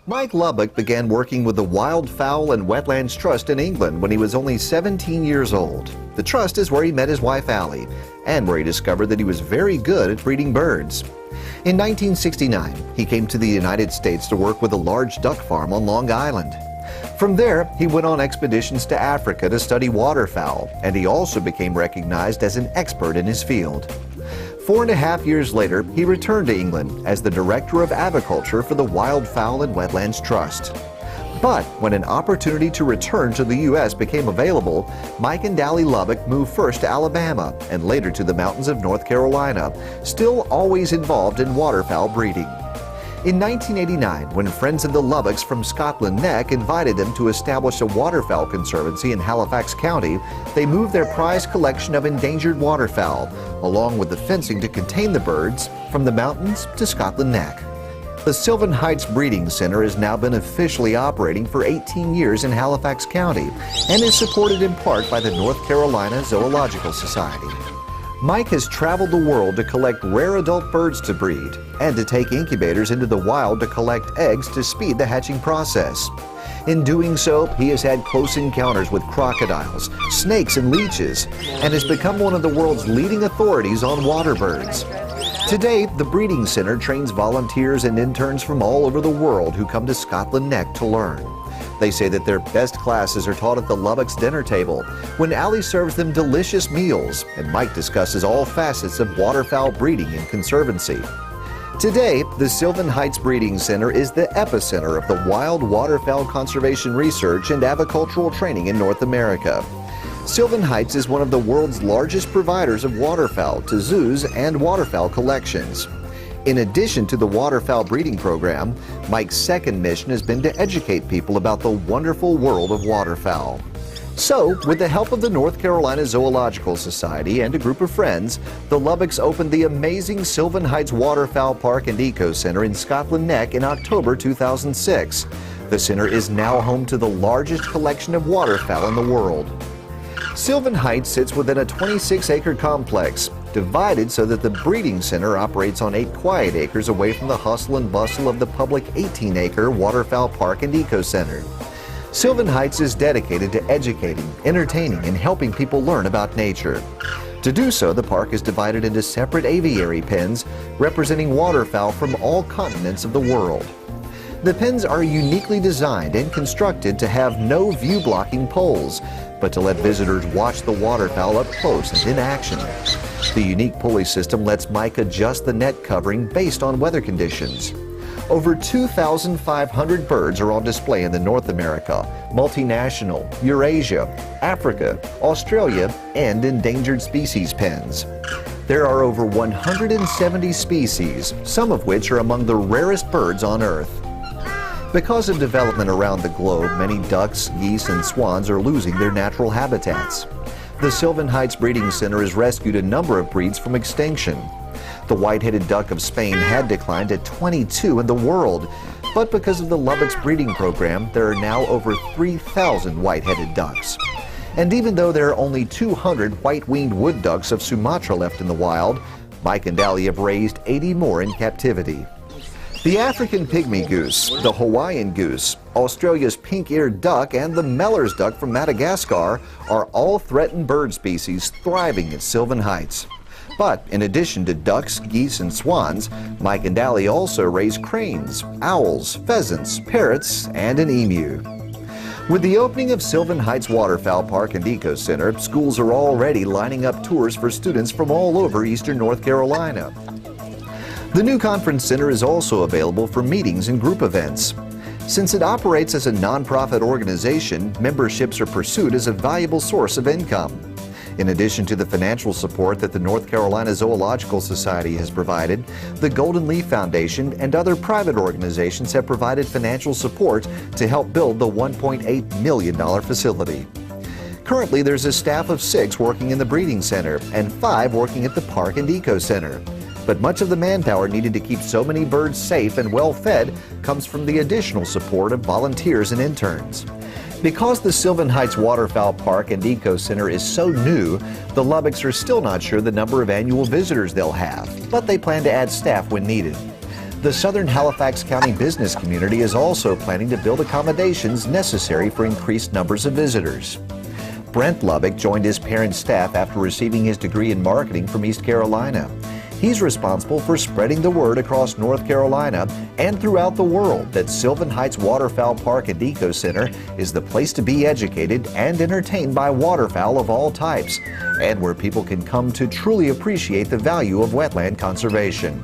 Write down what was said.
Mike Lubbock began working with the Wildfowl and Wetlands Trust in England when he was only 17 years old. The trust is where he met his wife Allie, and where he discovered that he was very good at breeding birds. In 1969, he came to the United States to work with a large duck farm on Long Island. From there, he went on expeditions to Africa to study waterfowl, and he also became recognized as an expert in his field. 4.5 years later, he returned to England as the Director of Aviculture for the Wildfowl and Wetlands Trust. But when an opportunity to return to the U.S. became available, Mike and Allie Lubbock moved first to Alabama and later to the mountains of North Carolina, still always involved in waterfowl breeding. In 1989, when friends of the Lubbocks from Scotland Neck invited them to establish a waterfowl conservancy in Halifax County, they moved their prized collection of endangered waterfowl, along with the fencing to contain the birds, from the mountains to Scotland Neck. The Sylvan Heights Breeding Center has now been officially operating for 18 years in Halifax County and is supported in part by the North Carolina Zoological Society. Mike has traveled the world to collect rare adult birds to breed and to take incubators into the wild to collect eggs to speed the hatching process. In doing so, he has had close encounters with crocodiles, snakes, and leeches, and has become one of the world's leading authorities on water birds. Today, the Breeding Center trains volunteers and interns from all over the world who come to Scotland Neck to learn. They say that their best classes are taught at the Lubbock's dinner table, when Allie serves them delicious meals, and Mike discusses all facets of waterfowl breeding and conservancy. Today, the Sylvan Heights Breeding Center is the epicenter of the wild waterfowl conservation research and avicultural training in North America. Sylvan Heights is one of the world's largest providers of waterfowl to zoos and waterfowl collections. In addition to the waterfowl breeding program, Mike's second mission has been to educate people about the wonderful world of waterfowl. So, with the help of the North Carolina Zoological Society and a group of friends, the Lubbocks opened the amazing Sylvan Heights Waterfowl Park and Eco Center in Scotland Neck in October 2006. The center is now home to the largest collection of waterfowl in the world. Sylvan Heights sits within a 26-acre complex, divided so that the breeding center operates on 8 quiet acres away from the hustle and bustle of the public 18-acre Waterfowl Park and Eco Center. Sylvan Heights is dedicated to educating, entertaining, and helping people learn about nature. To do so, the park is divided into separate aviary pens representing waterfowl from all continents of the world. The pens are uniquely designed and constructed to have no view-blocking poles, but to let visitors watch the waterfowl up close and in action. The unique pulley system lets Mike adjust the net covering based on weather conditions. Over 2,500 birds are on display in the North America, multinational, Eurasia, Africa, Australia, and endangered species pens. There are over 170 species, some of which are among the rarest birds on Earth. Because of development around the globe, many ducks, geese, and swans are losing their natural habitats. The Sylvan Heights Breeding Center has rescued a number of breeds from extinction. The white-headed duck of Spain had declined to 22 in the world, but because of the Lubbock's breeding program, there are now over 3,000 white-headed ducks. And even though there are only 200 white-winged wood ducks of Sumatra left in the wild, Mike and Allie have raised 80 more in captivity. The African pygmy goose, the Hawaiian goose, Australia's pink-eared duck, and the Meller's duck from Madagascar are all threatened bird species thriving at Sylvan Heights. But in addition to ducks, geese, and swans, Mike and Allie also raise cranes, owls, pheasants, parrots, and an emu. With the opening of Sylvan Heights Waterfowl Park and Eco Center, schools are already lining up tours for students from all over eastern North Carolina. The new conference center is also available for meetings and group events. Since it operates as a nonprofit organization, memberships are pursued as a valuable source of income. In addition to the financial support that the North Carolina Zoological Society has provided, the Golden Leaf Foundation and other private organizations have provided financial support to help build the $1.8 million facility. Currently, there's a staff of 6 working in the breeding center and 5 working at the Park and Eco Center. But much of the manpower needed to keep so many birds safe and well fed comes from the additional support of volunteers and interns. Because the Sylvan Heights Waterfowl Park and Eco Center is so new, the Lubbocks are still not sure the number of annual visitors they'll have, but they plan to add staff when needed. The Southern Halifax County business community is also planning to build accommodations necessary for increased numbers of visitors. Brent Lubbock joined his parents' staff after receiving his degree in marketing from East Carolina. He's responsible for spreading the word across North Carolina and throughout the world that Sylvan Heights Waterfowl Park and Eco Center is the place to be educated and entertained by waterfowl of all types, and where people can come to truly appreciate the value of wetland conservation.